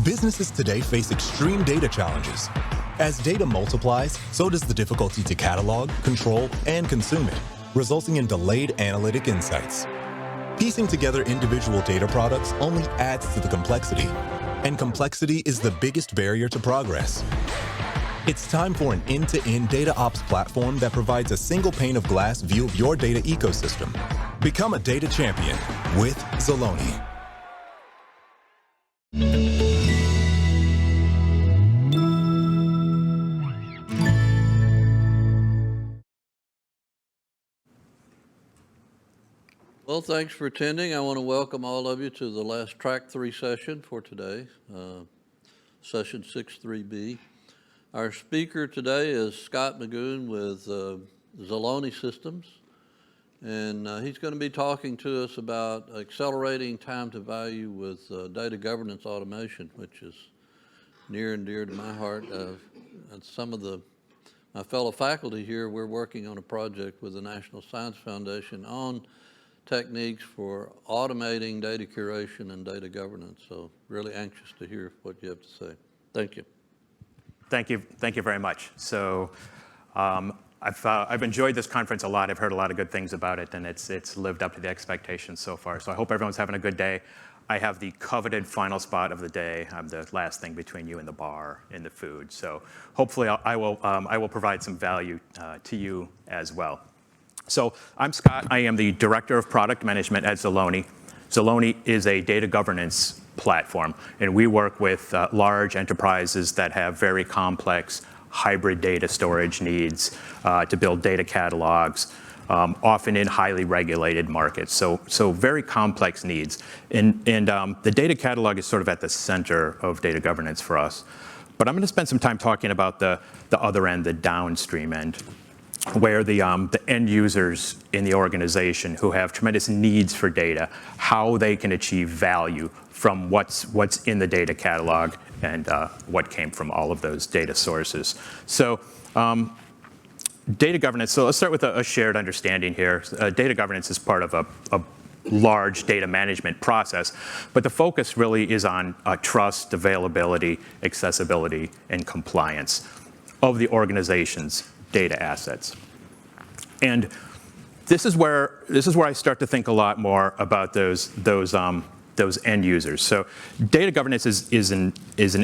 Businesses today face extreme data challenges. As data multiplies, so does the difficulty to catalog, control, and consume it, resulting in delayed analytic insights. Piecing together individual data products only adds to the complexity, and complexity is the biggest barrier to progress. It's time for an end-to-end data ops platform that provides a single pane of glass view of your data ecosystem. Become a data champion with Zaloni. Well, thanks for attending. I want to welcome all of you to the last Track 3 session for today, session 6.3b. Our speaker today is Scott Magoon with Zaloni Systems, and he's going to be talking to us about accelerating time to value with data governance automation, which is near and dear to my heart. And some of my fellow faculty here, we're working on a project with the National Science Foundation on techniques for automating data curation and data governance. So really anxious to hear what you have to say. Thank you. Thank you very much. So I've enjoyed this conference a lot. I've heard a lot of good things about it, and it's lived up to the expectations so far. So I hope everyone's having a good day. I have the coveted final spot of the day. I'm the last thing between you and the bar and the food. So hopefully I will provide some value to you as well. So I'm Scott. I am the Director of Product Management at Zaloni. Zaloni is a data governance platform, and we work with large enterprises that have very complex hybrid data storage needs to build data catalogs, often in highly regulated markets. So very complex needs. And the data catalog is sort of at the center of data governance for us. But I'm going to spend some time talking about the other end, the downstream end, where the end users in the organization who have tremendous needs for data, how they can achieve value from what's in the data catalog and what came from all of those data sources. So data governance, so let's start with a shared understanding here. Data governance is part of a large data management process, but the focus really is on trust, availability, accessibility, and compliance of the organization's data assets. And this is where I start to think a lot more about those end users. So data governance is an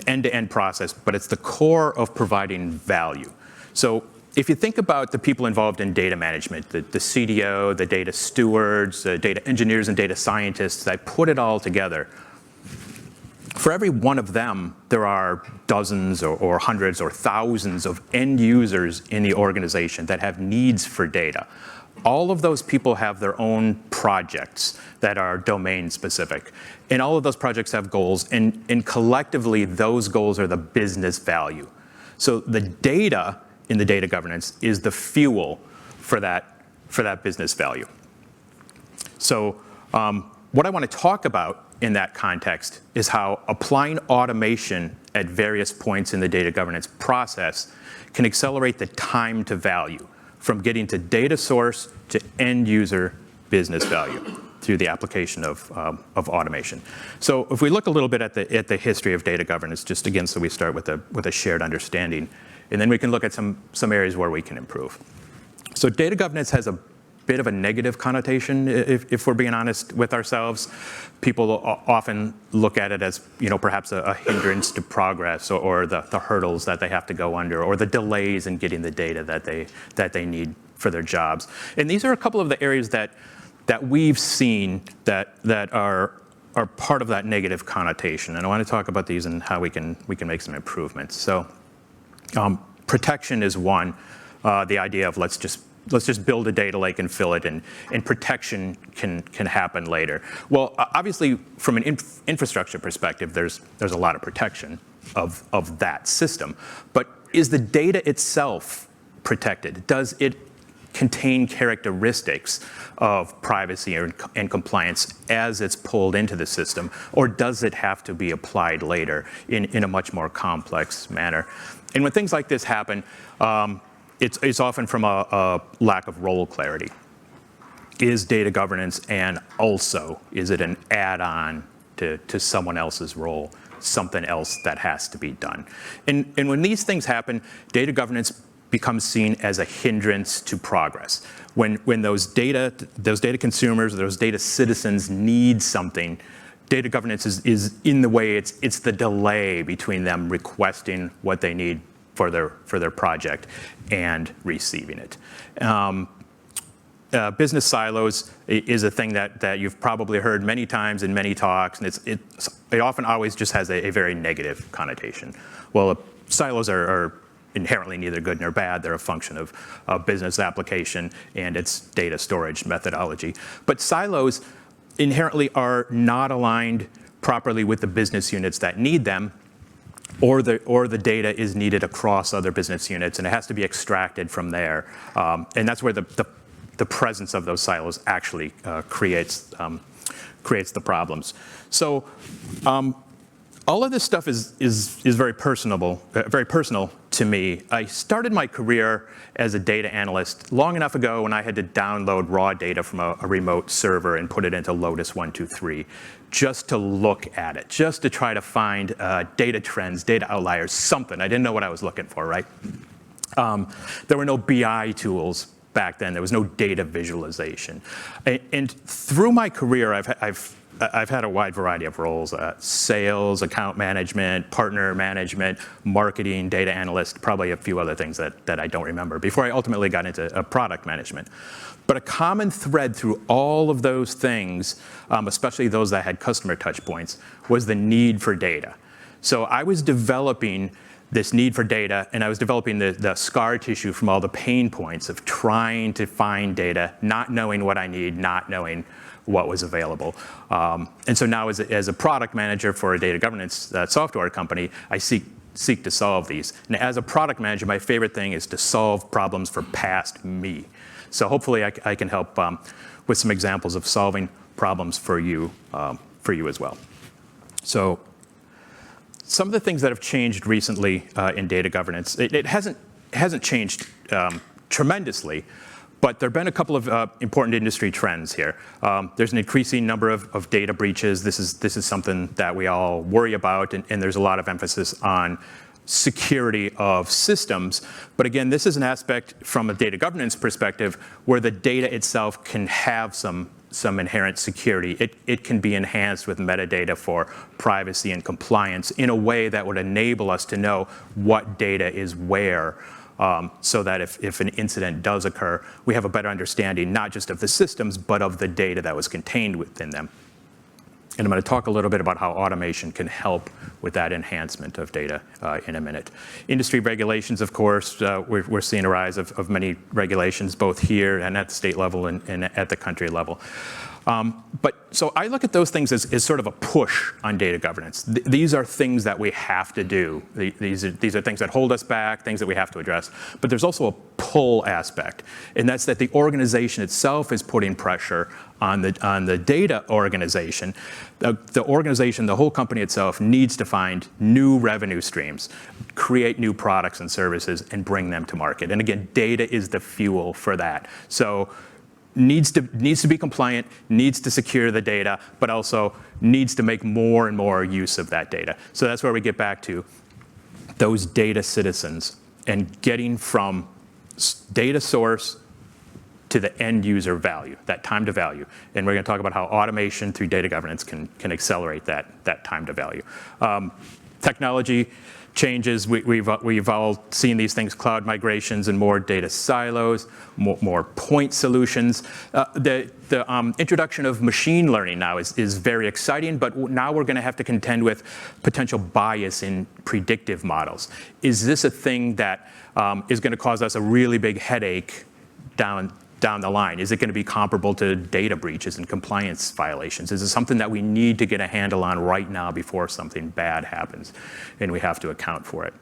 end-to-end process, but it's the core of providing value. So if you think about the people involved in data management, the CDO, the data stewards, the data engineers and data scientists that put it all together, for every one of them, there are dozens or hundreds or thousands of end users in the organization that have needs for data. All of those people have their own projects that are domain specific. And all of those projects have goals, and collectively, those goals are the business value. So the data in the data governance is the fuel for that business value. So what I want to talk about in that context is how applying automation at various points in the data governance process can accelerate the time to value from getting to data source to end user business value through the application of automation. So if we look a little bit at the history of data governance, just again, so we start with a shared understanding, and then we can look at some areas where we can improve. So data governance has a bit of a negative connotation, if we're being honest with ourselves. People often look at it as, perhaps a hindrance to progress, or the hurdles that they have to go under, or the delays in getting the data that they need for their jobs. And these are a couple of the areas that we've seen that are part of that negative connotation. And I want to talk about these and how we can make some improvements. So protection is one. The idea of let's just build a data lake and fill it, and protection can happen later. Well, obviously, from an infrastructure perspective, there's a lot of protection of that system. But is the data itself protected? Does it contain characteristics of privacy and compliance as it's pulled into the system, or does it have to be applied later in a much more complex manner? And when things like this happen, it's often from a lack of role clarity. Is data governance and also, is it an add-on to someone else's role, something else that has to be done. And when these things happen, data governance becomes seen as a hindrance to progress. When those data consumers, those data citizens need something, data governance is in the way. It's the delay between them requesting what they need for their project and receiving it. Business silos is a thing that you've probably heard many times in many talks, and it often always just has a very negative connotation. Well, silos are inherently neither good nor bad. They're a function of business application and its data storage methodology. But silos inherently are not aligned properly with the business units that need them, or the data is needed across other business units, and it has to be extracted from there. And that's where the presence of those silos actually creates the problems. So all of this stuff is very personal to me. I started my career as a data analyst long enough ago when I had to download raw data from a remote server and put it into Lotus 123 just to look at it, just to try to find data trends, data outliers, something. I didn't know what I was looking for, right? There were no BI tools back then. There was no data visualization. And through my career, I've had a wide variety of roles: sales, account management, partner management, marketing, data analyst, probably a few other things that I don't remember before I ultimately got into product management. But a common thread through all of those things, especially those that had customer touch points, was the need for data. So I was developing this need for data, and I was developing the scar tissue from all the pain points of trying to find data, not knowing what I need, not knowing what was available. And so now as a product manager for a data governance software company, I seek to solve these. And as a product manager, my favorite thing is to solve problems for past me. So hopefully I can help with some examples of solving problems for you as well. So some of the things that have changed recently in data governance, it hasn't changed tremendously, but there have been a couple of important industry trends here. There's an increasing number of data breaches. This is something that we all worry about, and there's a lot of emphasis on security of systems. But again, this is an aspect from a data governance perspective where the data itself can have some inherent security. It can be enhanced with metadata for privacy and compliance in a way that would enable us to know what data is where, so that if an incident does occur, we have a better understanding not just of the systems, but of the data that was contained within them. And I'm going to talk a little bit about how automation can help with that enhancement of data in a minute. Industry regulations, of course, we're seeing a rise of many regulations, both here and at the state level and at the country level. So I look at those things as sort of a push on data governance. These are things that we have to do. These are things that hold us back, things that we have to address. But there's also a pull aspect, and that's that the organization itself is putting pressure on the data organization. The organization, the whole company itself, needs to find new revenue streams, create new products and services, and bring them to market. And again, data is the fuel for that. So needs to be compliant, needs to secure the data, but also needs to make more and more use of that data. So that's where we get back to those data citizens and getting from data source to the end user value, that time to value. And we're going to talk about how automation through data governance can accelerate that time to value. Technology changes. We've all seen these things: cloud migrations and more data silos, more point solutions. The introduction of machine learning now is very exciting, but now we're going to have to contend with potential bias in predictive models. Is this a thing that is going to cause us a really big headache down the line? Is it going to be comparable to data breaches and compliance violations? Is it something that we need to get a handle on right now before something bad happens, and we have to account for it?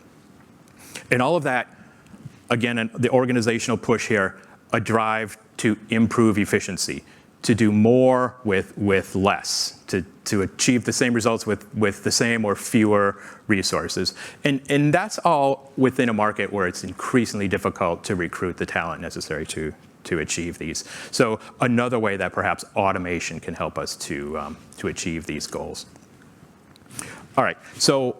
And all of that, again, the organizational push here, a drive to improve efficiency, to do more with less, to achieve the same results with the same or fewer resources. And that's all within a market where it's increasingly difficult to recruit the talent necessary to achieve these. So another way that perhaps automation can help us to achieve these goals. All right, so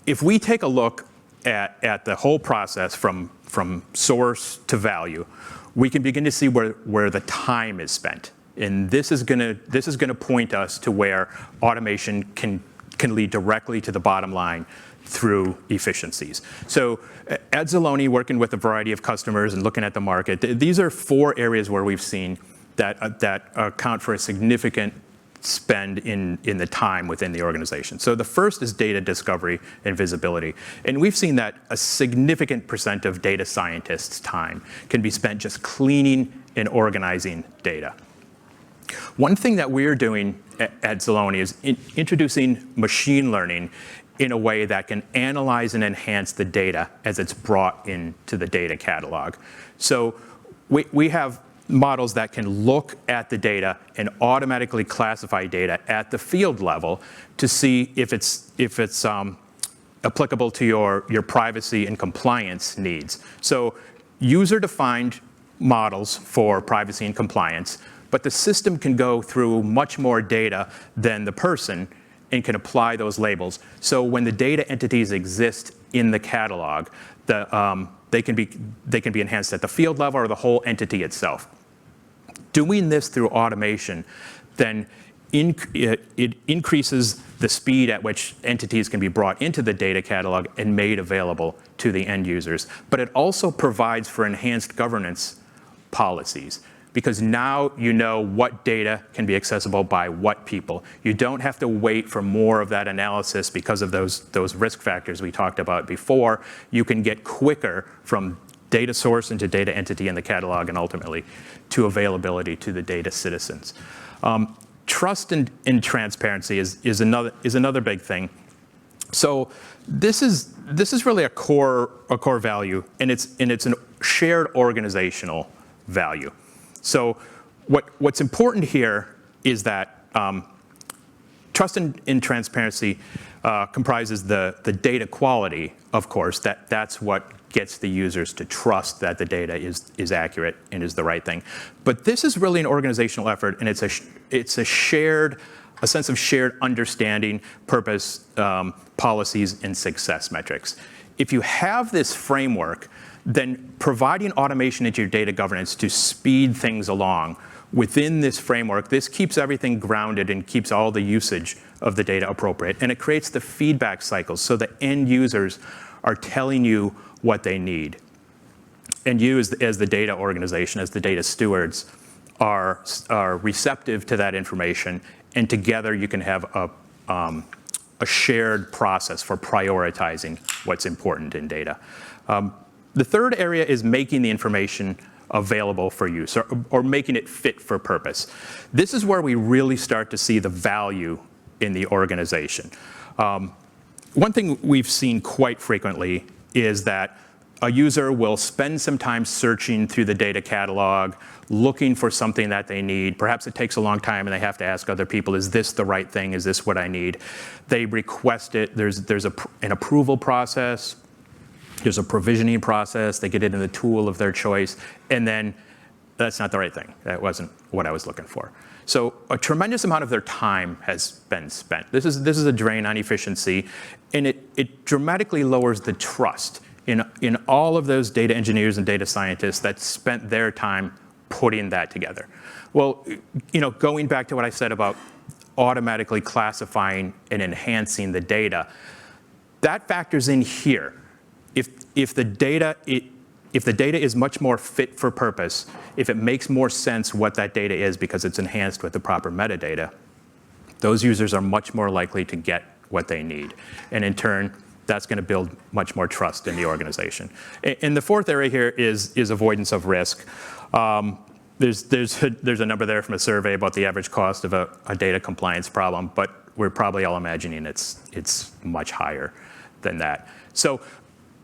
if we take a look at the whole process from source to value, we can begin to see where the time is spent. And this is gonna point us to where automation can lead directly to the bottom line through efficiencies. So at Zaloni, working with a variety of customers and looking at the market, these are 4 areas where we've seen that account for a significant spend in the time within the organization. So the first is data discovery and visibility. And we've seen that a significant % of data scientists' time can be spent just cleaning and organizing data. One thing that we're doing at Zaloni is introducing machine learning in a way that can analyze and enhance the data as it's brought into the data catalog. So we have models that can look at the data and automatically classify data at the field level to see if it's applicable to your privacy and compliance needs. So user-defined models for privacy and compliance, but the system can go through much more data than the person and can apply those labels. So when the data entities exist in the catalog, they can be enhanced at the field level or the whole entity itself. Doing this through automation, then it increases the speed at which entities can be brought into the data catalog and made available to the end users. But it also provides for enhanced governance policies, because now you know what data can be accessible by what people. You don't have to wait for more of that analysis because of those risk factors we talked about before. You can get quicker from data source into data entity in the catalog and ultimately to availability to the data citizens. Trust and transparency is another big thing. So this is really a core value, and it's a shared organizational value. So what's important here is that trust and transparency comprises the data quality, of course. That's what gets the users to trust that the data is accurate and is the right thing. But this is really an organizational effort, and it's a sense of shared understanding, purpose, policies, and success metrics. If you have this framework, then providing automation into your data governance to speed things along within this framework, this keeps everything grounded and keeps all the usage of the data appropriate. And it creates the feedback cycles so the end users are telling you what they need. And you as the data organization, as the data stewards, are receptive to that information, and together you can have a shared process for prioritizing what's important in data. The third area is making the information available for use, or making it fit for purpose. This is where we really start to see the value in the organization. One thing we've seen quite frequently is that a user will spend some time searching through the data catalog, looking for something that they need. Perhaps it takes a long time and they have to ask other people, is this the right thing? Is this what I need? They request it. There's an approval process. There's a provisioning process. They get it in the tool of their choice. And then that's not the right thing. That wasn't what I was looking for. So a tremendous amount of their time has been spent. This is a drain on efficiency, and it dramatically lowers the trust in all of those data engineers and data scientists that spent their time putting that together. Well, going back to what I said about automatically classifying and enhancing the data, that factors in here. If the data is much more fit for purpose, if it makes more sense what that data is because it's enhanced with the proper metadata, those users are much more likely to get what they need. And in turn, that's going to build much more trust in the organization. And the fourth area here is avoidance of risk. There's a number there from a survey about the average cost of a data compliance problem, but we're probably all imagining it's much higher than that. So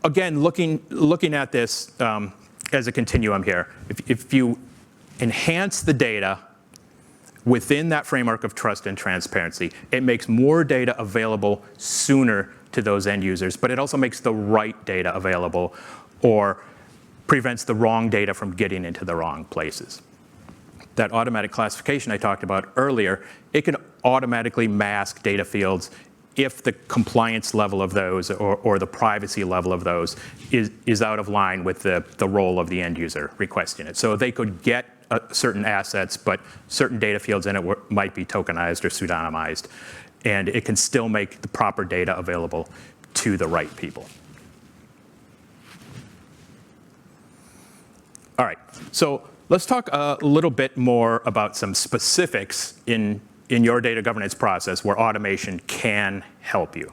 again, looking at this as a continuum here, if you enhance the data within that framework of trust and transparency, it makes more data available sooner to those end users, but it also makes the right data available or prevents the wrong data from getting into the wrong places. That automatic classification I talked about earlier, it can automatically mask data fields if the compliance level of those or the privacy level of those is out of line with the role of the end user requesting it. So they could get certain assets, but certain data fields in it might be tokenized or pseudonymized, and it can still make the proper data available to the right people. All right, so let's talk a little bit more about some specifics in your data governance process where automation can help you.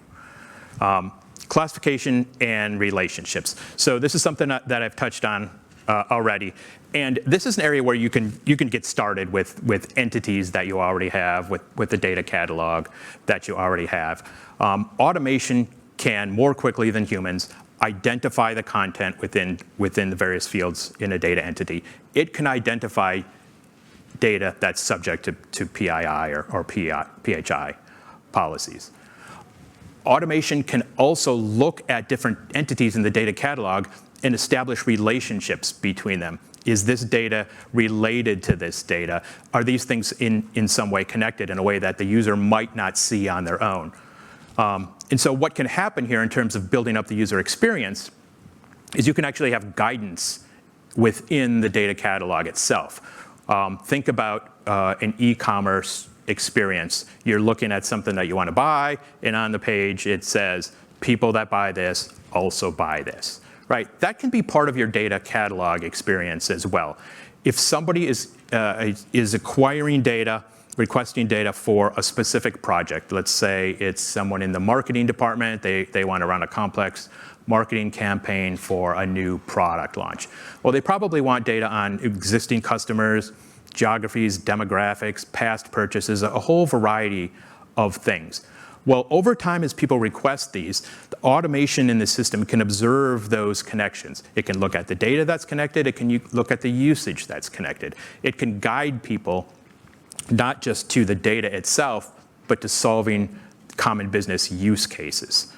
Classification and relationships. So this is something that I've touched on already. And this is an area where you can get started with entities that you already have, with the data catalog that you already have. Automation can, more quickly than humans, identify the content within the various fields in a data entity. It can identify data that's subject to PII or PHI policies. Automation can also look at different entities in the data catalog and establish relationships between them. Is this data related to this data? Are these things in some way connected in a way that the user might not see on their own? And so what can happen here in terms of building up the user experience is you can actually have guidance within the data catalog itself. Think about an e-commerce experience. You're looking at something that you want to buy, and on the page it says, people that buy this also buy this, right? That can be part of your data catalog experience as well. If somebody is acquiring data, requesting data for a specific project, let's say it's someone in the marketing department, they want to run a complex marketing campaign for a new product launch. Well, they probably want data on existing customers, geographies, demographics, past purchases, a whole variety of things. Well, over time, as people request these, the automation in the system can observe those connections. It can look at the data that's connected. It can look at the usage that's connected. It can guide people not just to the data itself, but to solving common business use cases.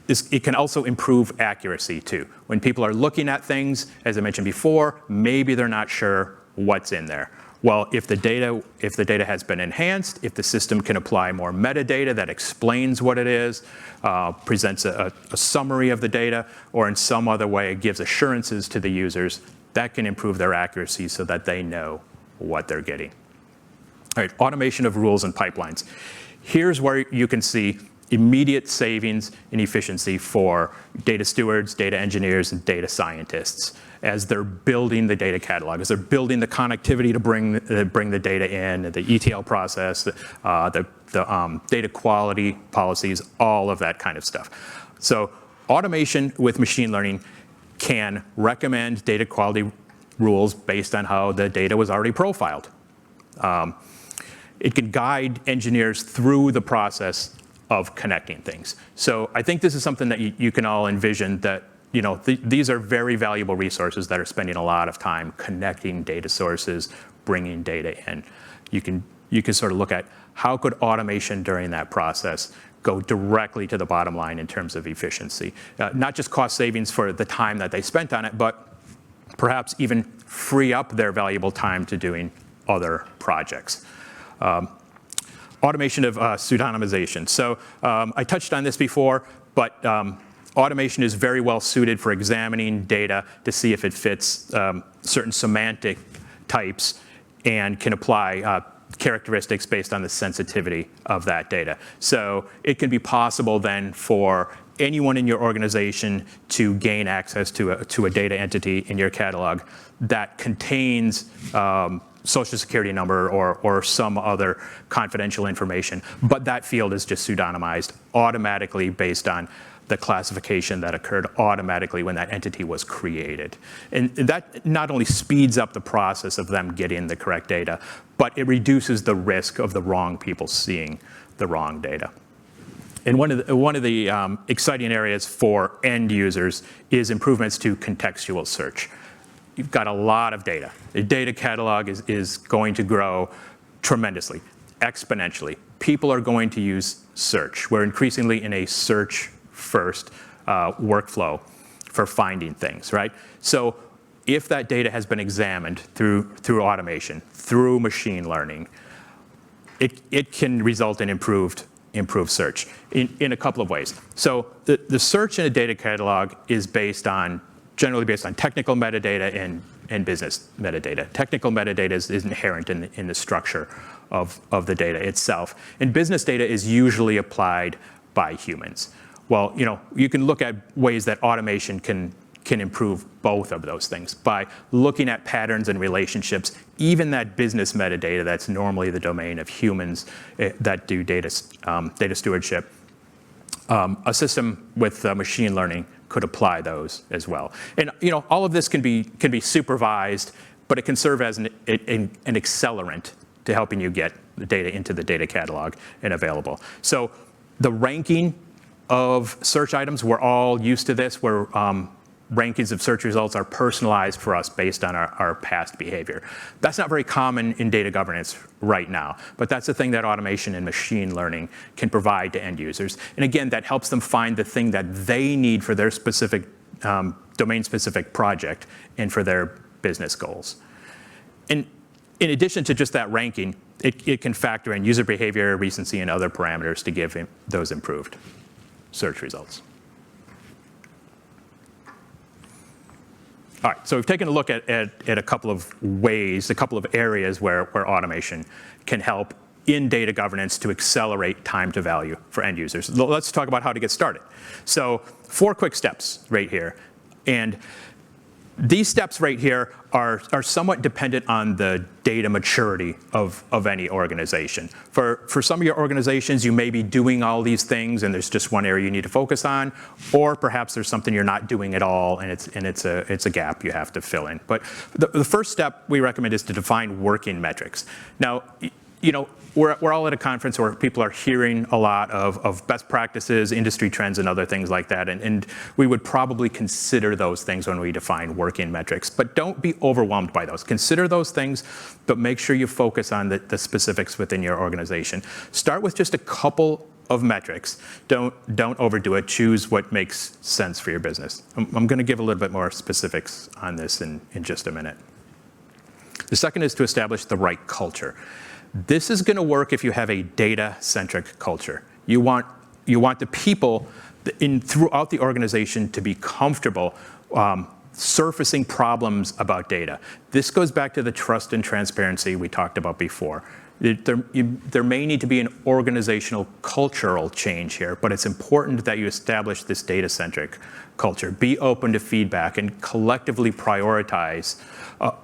It can also improve accuracy too. When people are looking at things, as I mentioned before, maybe they're not sure what's in there. Well, if the data has been enhanced, if the system can apply more metadata that explains what it is, presents a summary of the data, or in some other way gives assurances to the users, that can improve their accuracy so that they know what they're getting. All right, automation of rules and pipelines. Here's where you can see immediate savings and efficiency for data stewards, data engineers, and data scientists as they're building the data catalog, as they're building the connectivity to bring the data in, the ETL process, the data quality policies, all of that kind of stuff. So automation with machine learning can recommend data quality rules based on how the data was already profiled. It can guide engineers through the process of connecting things. So I think this is something that you can all envision that, you know, these are very valuable resources that are spending a lot of time connecting data sources, bringing data in. You can sort of look at how could automation during that process go directly to the bottom line in terms of efficiency. Not just cost savings for the time that they spent on it, but perhaps even free up their valuable time to doing other projects. Automation of pseudonymization. So I touched on this before, but automation is very well suited for examining data to see if it fits certain semantic types and can apply characteristics based on the sensitivity of that data. So it can be possible then for anyone in your organization to gain access to a data entity in your catalog that contains social security number or some other confidential information, but that field is just pseudonymized automatically based on the classification that occurred automatically when that entity was created. And that not only speeds up the process of them getting the correct data, but it reduces the risk of the wrong people seeing the wrong data. And one of the exciting areas for end users is improvements to contextual search. You've got a lot of data. The data catalog is going to grow tremendously, exponentially. People are going to use search. We're increasingly in a search-first workflow for finding things, right? So if that data has been examined through automation, through machine learning, it can result in improved improve search in a couple of ways. So the search in a data catalog is generally based on technical metadata and business metadata. Technical metadata is inherent in the structure of the data itself. And business data is usually applied by humans. Well, you can look at ways that automation can improve both of those things by looking at patterns and relationships, even that business metadata that's normally the domain of humans that do data stewardship. A system with machine learning could apply those as well. And all of this can be supervised, but it can serve as an accelerant to helping you get the data into the data catalog and available. So the ranking of search items, we're all used to this, where rankings of search results are personalized for us based on our past behavior. That's not very common in data governance right now, but that's the thing that automation and machine learning can provide to end users. And again, that helps them find the thing that they need for their specific domain-specific project and for their business goals. And in addition to just that ranking, it can factor in user behavior, recency, and other parameters to give those improved search results. All right, so we've taken a look at a couple of ways, a couple of areas where automation can help in data governance to accelerate time to value for end users. Let's talk about how to get started. So 4 quick steps right here. And these steps right here are somewhat dependent on the data maturity of any organization. For some of your organizations, you may be doing all these things and there's just one area you need to focus on, or perhaps there's something you're not doing at all and it's a gap you have to fill in. But the first step we recommend is to define working metrics. Now, we're all at a conference where people are hearing a lot of best practices, industry trends, and other things like that. And we would probably consider those things when we define working metrics. But don't be overwhelmed by those. Consider those things, but make sure you focus on the specifics within your organization. Start with just a couple of metrics. Don't overdo it. Choose what makes sense for your business. I'm going to give a little bit more specifics on this in just a minute. The second is to establish the right culture. This is going to work if you have a data-centric culture. You want the people throughout the organization to be comfortable surfacing problems about data. This goes back to the trust and transparency we talked about before. There may need to be an organizational cultural change here, but it's important that you establish this data-centric culture. Be open to feedback and collectively prioritize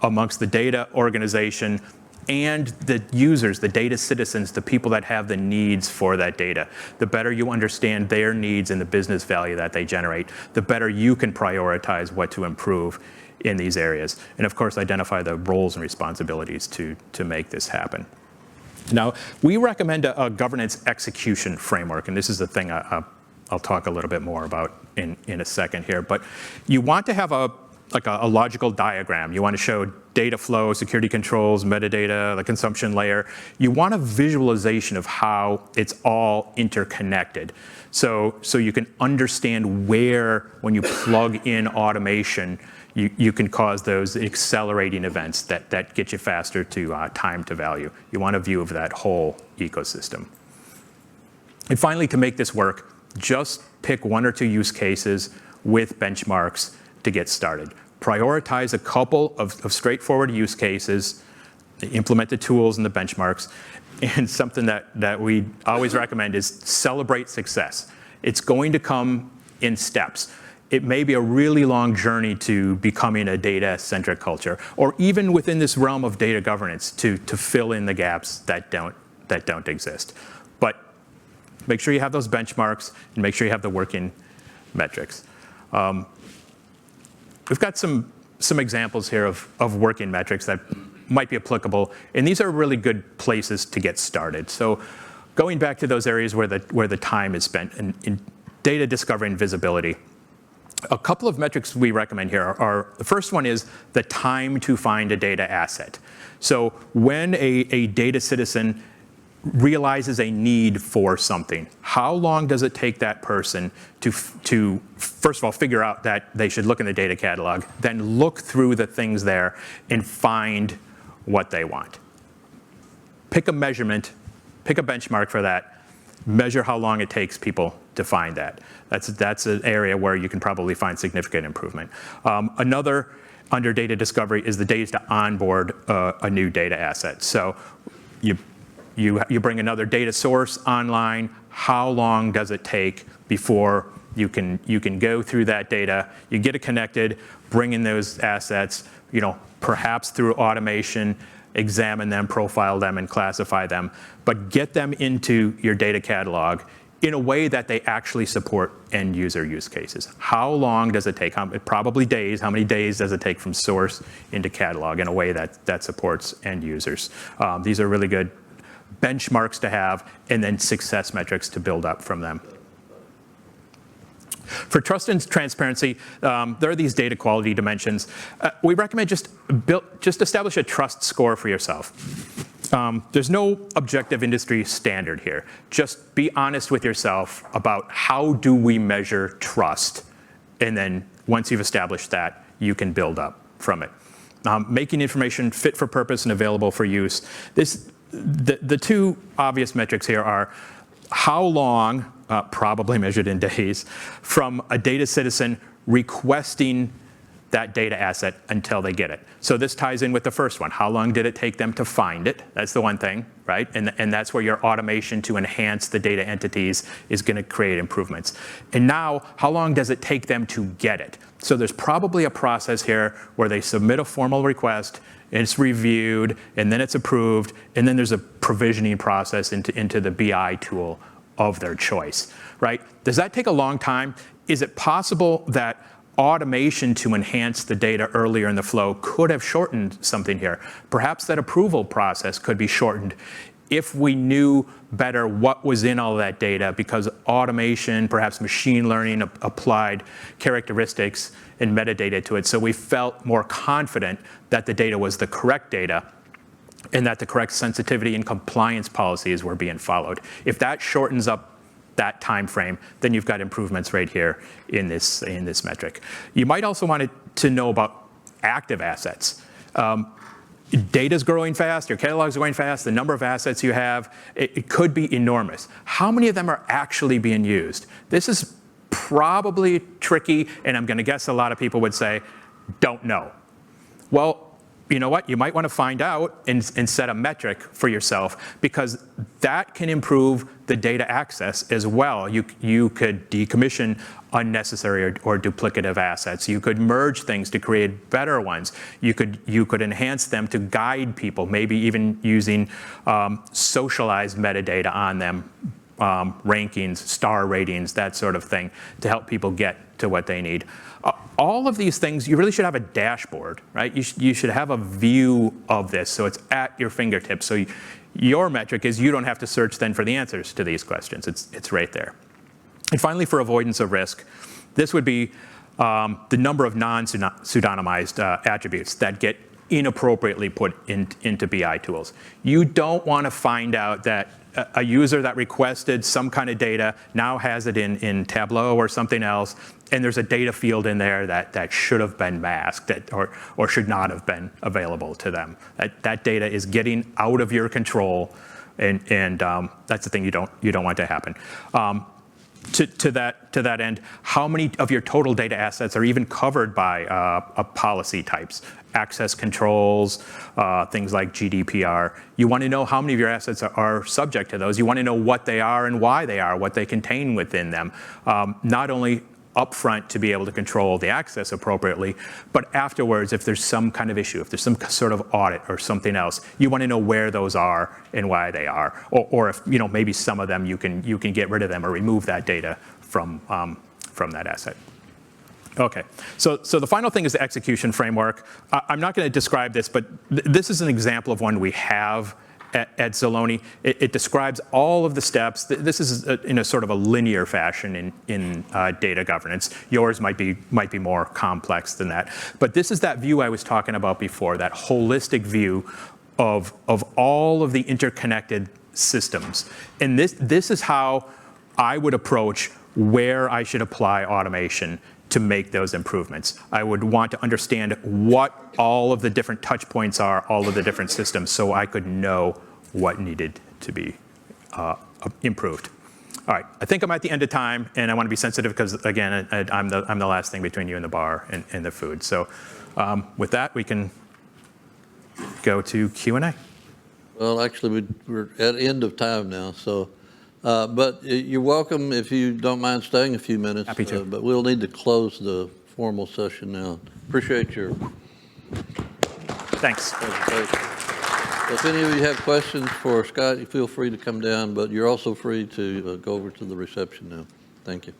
amongst the data organization and the users, the data citizens, the people that have the needs for that data. The better you understand their needs and the business value that they generate, the better you can prioritize what to improve in these areas. And of course, identify the roles and responsibilities to make this happen. Now, we recommend a governance execution framework, and this is the thing I'll talk a little bit more about in a second here. But you want to have a logical diagram. You want to show data flow, security controls, metadata, the consumption layer. You want a visualization of how it's all interconnected. So you can understand where, when you plug in automation, you can cause those accelerating events that get you faster to time to value. You want a view of that whole ecosystem. And finally, to make this work, just pick 1 or 2 use cases with benchmarks to get started. Prioritize a couple of straightforward use cases, implement the tools and the benchmarks, and something that we always recommend is celebrate success. It's going to come in steps. It may be a really long journey to becoming a data-centric culture, or even within this realm of data governance to fill in the gaps that don't exist. But make sure you have those benchmarks and make sure you have the working metrics. We've got some examples here of working metrics that might be applicable, and these are really good places to get started. So going back to those areas where the time is spent in data discovery and visibility, a couple of metrics we recommend here are the first one is the time to find a data asset. So when a data citizen realizes a need for something, how long does it take that person to first of all figure out that they should look in the data catalog, then look through the things there and find what they want? Pick a measurement, pick a benchmark for that, measure how long it takes people to find that. That's an area where you can probably find significant improvement. Another under data discovery is the days to onboard a new data asset. So you bring another data source online. How long does it take before you can go through that data, you get it connected, bring in those assets, perhaps through automation, examine them, profile them, and classify them, but get them into your data catalog in a way that they actually support end user use cases. How long does it take? Probably days. How many days does it take from source into catalog in a way that supports end users? These are really good benchmarks to have, and then success metrics to build up from them. For trust and transparency, there are these data quality dimensions. We recommend just establish a trust score for yourself. There's no objective industry standard here. Just be honest with yourself about how do we measure trust, and then once you've established that, you can build up from it. Making information fit for purpose and available for use. The two obvious metrics here are how long, probably measured in days, from a data citizen requesting that data asset until they get it. So this ties in with the first one. How long did it take them to find it? That's the one thing, right? And that's where your automation to enhance the data entities is going to create improvements. And now, how long does it take them to get it? So there's probably a process here where they submit a formal request, and it's reviewed, and then it's approved, and then there's a provisioning process into the BI tool of their choice, right? Does that take a long time? Is it possible that automation to enhance the data earlier in the flow could have shortened something here? Perhaps that approval process could be shortened if we knew better what was in all that data, because automation, perhaps machine learning applied characteristics and metadata to it, so we felt more confident that the data was the correct data and that the correct sensitivity and compliance policies were being followed. If that shortens up that time frame, then you've got improvements right here in this metric. You might also want to know about active assets. Data's growing fast, your catalog's growing fast, the number of assets you have, it could be enormous. How many of them are actually being used? This is probably tricky, and I'm going to guess a lot of people would say, don't know. Well, you know what? You might want to find out and set a metric for yourself, because that can improve the data access as well. You could decommission unnecessary or duplicative assets. You could merge things to create better ones. You could enhance them to guide people, maybe even using socialized metadata on them, rankings, star ratings, that sort of thing, to help people get to what they need. All of these things, you really should have a dashboard, right? You should have a view of this, so it's at your fingertips. So your metric is you don't have to search then for the answers to these questions. It's right there. And finally, for avoidance of risk, this would be the number of non-pseudonymized attributes that get inappropriately put into BI tools. You don't want to find out that a user that requested some kind of data now has it in Tableau or something else, and there's a data field in there that should have been masked or should not have been available to them. That data is getting out of your control, and that's the thing you don't want to happen. To that end, how many of your total data assets are even covered by policy types? Access controls, things like GDPR. You want to know how many of your assets are subject to those. You want to know what they are and why they are, what they contain within them. Not only upfront to be able to control the access appropriately, but afterwards, if there's some kind of issue, if there's some sort of audit or something else, you want to know where those are and why they are, or if maybe some of them you can get rid of them or remove that data from that asset. Okay, so the final thing is the execution framework. I'm not going to describe this, but this is an example of one we have at Zaloni. It describes all of the steps. This is in a sort of a linear fashion in data governance. Yours might be more complex than that. But this is that view I was talking about before, that holistic view of all of the interconnected systems. And this is how I would approach where I should apply automation to make those improvements. I would want to understand what all of the different touch points are, all of the different systems, so I could know what needed to be improved. All right, I think I'm at the end of time, and I want to be sensitive because, again, I'm the last thing between you and the bar and the food. So with that, we can go to Q&A. Well, actually, we're at end of time now, so, but you're welcome if you don't mind staying a few minutes. Happy to. But we'll need to close the formal session now. Appreciate your Thanks. presentation. If any of you have questions for Scott, you feel free to come down, but you're also free to go over to the reception now. Thank you.